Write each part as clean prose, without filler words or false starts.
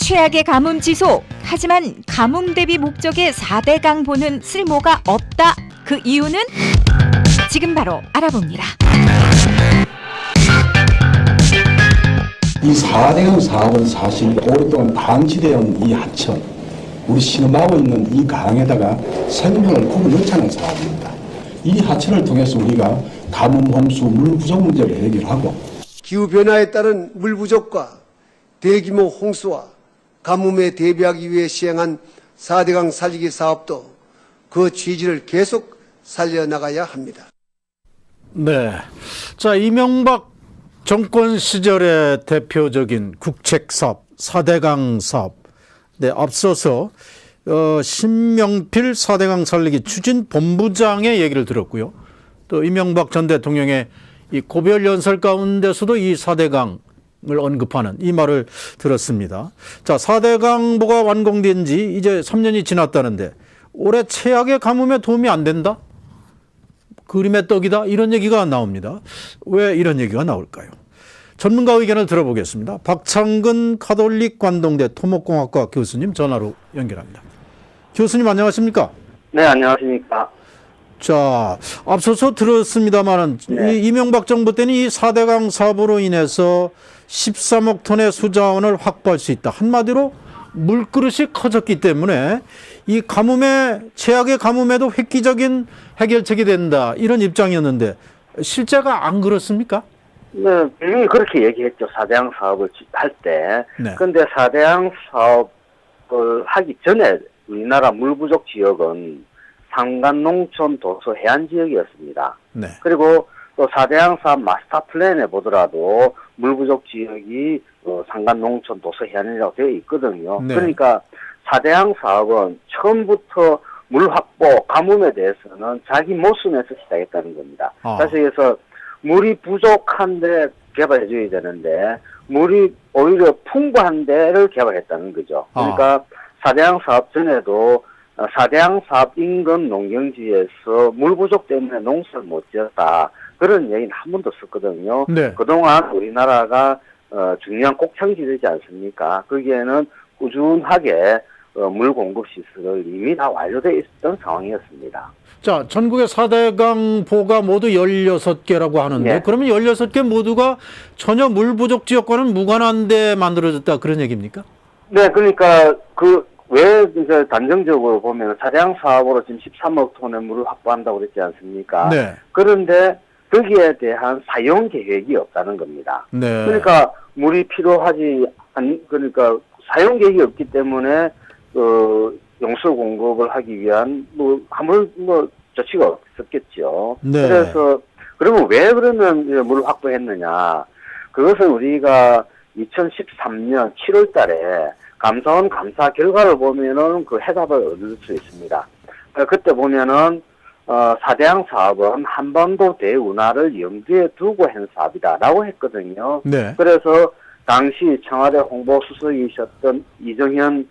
최악의 가뭄 지속. 하지만 가뭄 대비 목적의 4대강 보는 쓸모가 없다. 그 이유는 지금 바로 알아봅니다. 이 4대강 사업은 사실 오랫동안 방치되어 온 이 하천, 우리 신음하고 있는 이 강에다가 생명을 불어넣자는 사업입니다. 이 하천을 통해서 우리가 가뭄, 홍수, 물 부족 문제를 해결하고 기후변화에 따른 물 부족과 대규모 홍수와 가뭄에 대비하기 위해 시행한 4대강 살리기 사업도 그 취지를 계속 살려나가야 합니다. 네. 자, 이명박 정권 시절의 대표적인 국책사업, 4대강 사업. 네, 앞서서 신명필 4대강 살리기 추진본부장의 얘기를 들었고요. 또 이명박 전 대통령의 이 고별연설 가운데서도 이 4대강을 언급하는 이 말을 들었습니다. 자, 4대강보가 완공된 지 이제 3년이 지났다는데 올해 최악의 가뭄에 도움이 안 된다? 그림의 떡이다? 이런 얘기가 나옵니다. 왜 이런 얘기가 나올까요? 전문가 의견을 들어보겠습니다. 박창근 가톨릭 관동대 토목공학과 교수님 전화로 연결합니다. 교수님 안녕하십니까? 네, 안녕하십니까? 자, 앞서서 들었습니다만은 네. 이명박 정부 때는 이 4대강 사업으로 인해서 13억 톤의 수자원을 확보할 수 있다. 한마디로 물그릇이 커졌기 때문에 이 가뭄에, 최악의 가뭄에도 획기적인 해결책이 된다. 이런 입장이었는데 실제가 안 그렇습니까? 네, 분명히 그렇게 얘기했죠. 4대강 사업을 할 때. 네. 그런데 4대강 사업을 하기 전에 우리나라 물 부족 지역은 산간농촌 도서 해안 지역이었습니다. 네. 그리고 또 4대강 사업 마스터 플랜에 보더라도 물 부족 지역이 산간농촌 도서 해안이라고 되어 있거든요. 네. 그러니까 4대강 사업은 처음부터 물 확보, 가뭄에 대해서는 자기 모순에서 시작했다는 겁니다. 그래서 물이 부족한 데 개발해줘야 되는데 물이 오히려 풍부한 데를 개발했다는 거죠. 그러니까 4대강 사업 전에도 4대강 사업 인근 농경지에서 물 부족 때문에 농사를 못 지었다. 그런 얘기는 한 번도 썼거든요. 네. 그동안 우리나라가 중요한 곡창지대지 않습니까? 거기에는 꾸준하게 물 공급 시설을 이미 다 완료되어 있었던 상황이었습니다. 자, 전국의 4대강 보가 모두 16개라고 하는데 네. 그러면 16개 모두가 전혀 물 부족 지역과는 무관한 데 만들어졌다 그런 얘기입니까? 네, 그러니까 왜 이제 단정적으로 보면 4대강 사업으로 지금 13억 톤의 물을 확보한다고 그랬지 않습니까? 네. 그런데 거기에 대한 사용 계획이 없다는 겁니다. 네. 그러니까 물이 필요하지 그러니까 사용 계획이 없기 때문에 용수 공급을 하기 위한 아무런 조치가 없었겠죠. 네. 그래서 그러면 왜 그러면 물을 확보했느냐? 그것은 우리가 2013년 7월 달에 감사원 감사 결과를 보면은 그 해답을 얻을 수 있습니다. 그때 보면은 4대강 사업은 한반도 대운하를 염두에 두고 한 사업이다라고 했거든요. 네. 그래서 당시 청와대 홍보수석이셨던 이정현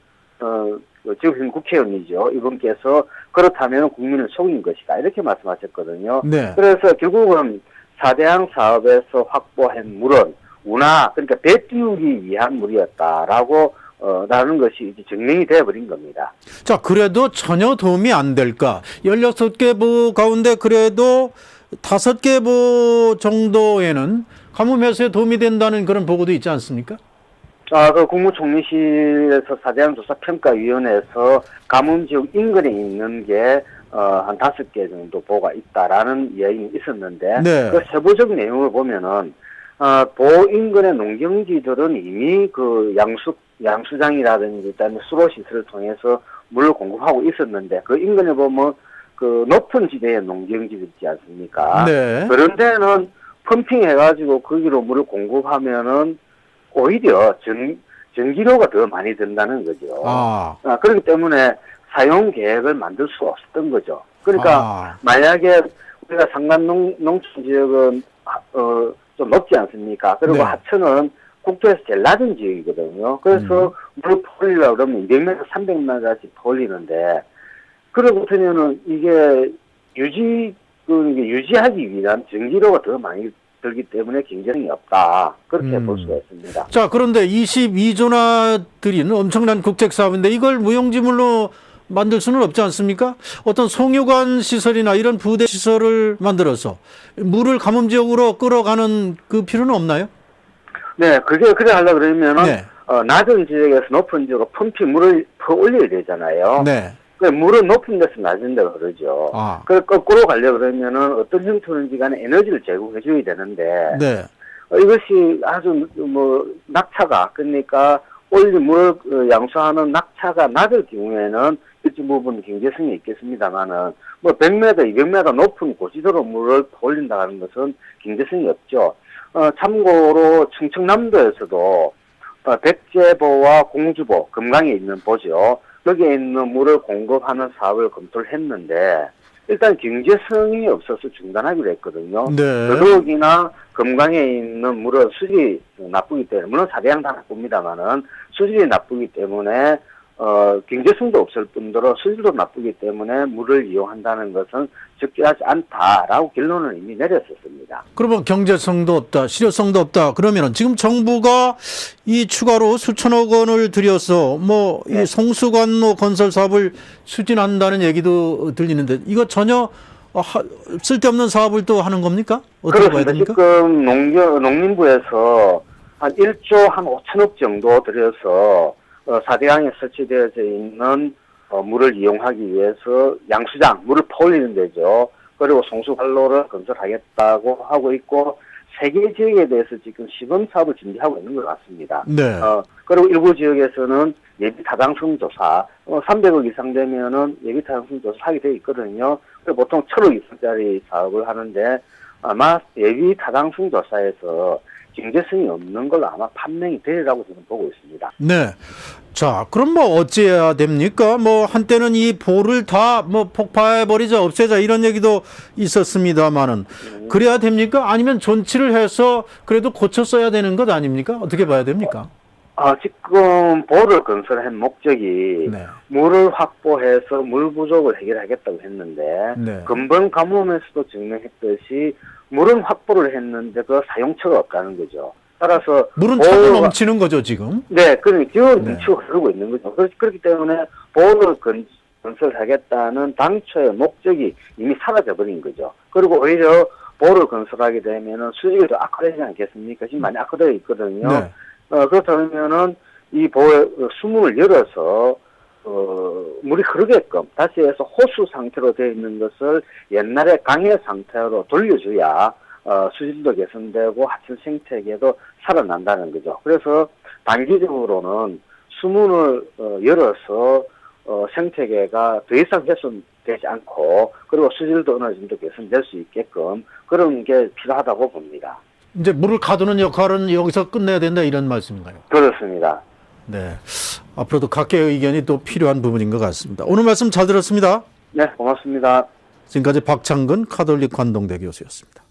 지금 국회의원이죠. 이분께서 그렇다면 국민을 속인 것이다. 이렇게 말씀하셨거든요. 네. 그래서 결국은 4대강 사업에서 확보한 물은 운하, 그러니까 배 띄우기 위한 물이었다라고 라는 것이 이제 증명이 되어버린 겁니다. 자, 그래도 전혀 도움이 안 될까? 16개 보 가운데 그래도 5개 보 정도에는 가뭄 해소에 도움이 된다는 그런 보고도 있지 않습니까? 그 국무총리실에서 4대강 조사평가위원회에서 가뭄 지역 인근에 있는 게 한 5개 정도 보가 있다라는 이야기는 있었는데 네. 그 세부적 내용을 보면은 보 인근의 농경지들은 이미 그 양수장이라든지 그다음에 수로 시설을 통해서 물을 공급하고 있었는데 그 인근에 보면 그 높은 지대의 농경지들 있지 않습니까? 네. 그런 데는 펌핑해가지고 거기로 물을 공급하면은 오히려 전기료가 더 많이 든다는 거죠. 그렇기 때문에 사용 계획을 만들 수가 없었던 거죠. 그러니까 만약에 우리가 산간농촌 지역은 좀 높지 않습니까? 그리고 네. 하천은 국토에서 제일 낮은 지역이거든요. 그래서 물을 퍼올리려고 그러면 200m, 300m까지 퍼올리는데 그렇다면은 이게 유지하기 위한 전기료가 더 많이 들기 때문에 경제성이 없다. 그렇게 볼 수가 있습니다. 자, 그런데 22조나 들인 엄청난 국책 사업인데 이걸 무용지물로 만들 수는 없지 않습니까? 어떤 송유관 시설이나 이런 부대 시설을 만들어서 물을 가뭄 지역으로 끌어가는 그 필요는 없나요? 네, 그래 하려고 그러면은, 네. 낮은 지역에서 높은 지역으로 펌핑 물을 더 올려야 되잖아요. 네. 물은 높은 데서 낮은 데로 흐르죠. 아. 거꾸로 가려고 그러면은 어떤 형태든지 간에 에너지를 제공해 줘야 되는데, 네. 이것이 아주 낙차가, 그러니까 올린 물을 양수하는 낙차가 낮을 경우에는 일정 부분 경제성이 있겠습니다만은 100m, 200m 높은 고지대로 물을 올린다는 것은 경제성이 없죠. 참고로 충청남도에서도 백제보와 공주보, 금강에 있는 보죠. 여기에 있는 물을 공급하는 사업을 검토를 했는데 일단 경제성이 없어서 중단하기로 했거든요. 네. 더더욱이나 금강에 있는 물은 수질이 나쁘기 때문에, 물론 사대양 다 나쁩니다만은 수질이 나쁘기 때문에 경제성도 없을 뿐더러 수질도 나쁘기 때문에 물을 이용한다는 것은 적절하지 않다라고 결론을 이미 내렸었습니다. 그러면 경제성도 없다, 실효성도 없다. 그러면은 지금 정부가 이 추가로 수천억 원을 들여서 이 송수관로 건설 사업을 추진한다는 얘기도 들리는데 이거 전혀 쓸데없는 사업을 또 하는 겁니까? 어떻게 봐야 됩니까? 지금 농림부에서 한 1조 한 5천억 정도 들여서 사대강에 설치되어져 있는 물을 이용하기 위해서 양수장, 물을 퍼올리는 데죠. 그리고 송수관로를 건설하겠다고 하고 있고 3개 지역에 대해서 지금 시범 사업을 준비하고 있는 것 같습니다. 네. 그리고 일부 지역에서는 예비 타당성 조사, 300억 이상 되면은 예비 타당성 조사 하게 돼 있거든요. 그리고 보통 1,000억 이상짜리 사업을 하는데 아마 예비 타당성 조사에서 경제성이 없는 걸로 아마 판명이 되리라고 저는 보고 있습니다. 네. 자, 그럼 어찌해야 됩니까? 한때는 이 보를 다 폭파해버리자, 없애자 이런 얘기도 있었습니다만은 그래야 됩니까? 아니면 존치를 해서 그래도 고쳐 써야 되는 것 아닙니까? 어떻게 봐야 됩니까? 지금 보를 건설한 목적이 네. 물을 확보해서 물 부족을 해결하겠다고 했는데 네. 근본 가뭄에서도 증명했듯이 물은 확보를 했는데 그 사용처가 없다는 거죠. 따라서 물은 차고 넘치는 거죠 지금. 네, 그러니 기후 넘치고 흐르고 있는 거죠. 그렇기 때문에 보를 건설하겠다는 당초의 목적이 이미 사라져버린 거죠. 그리고 오히려 보를 건설하게 되면은 수질이 더 악화되지 않겠습니까? 지금 많이 악화되어 있거든요. 네. 그렇다면은 이 보의 수문을 열어서 물이 흐르게끔 다시 해서 호수 상태로 되어 있는 것을 옛날의 강의 상태로 돌려줘야 수질도 개선되고 하천 생태계도 살아난다는 거죠. 그래서 단기적으로는 수문을 열어서 생태계가 더 이상 훼손되지 않고 그리고 수질도 어느 정도 개선될 수 있게끔 그런 게 필요하다고 봅니다. 이제 물을 가두는 역할은 여기서 끝내야 된다 이런 말씀인가요? 그렇습니다. 네. 앞으로도 각계의 의견이 또 필요한 부분인 것 같습니다. 오늘 말씀 잘 들었습니다. 네, 고맙습니다. 지금까지 박창근 카톨릭 관동대 교수였습니다.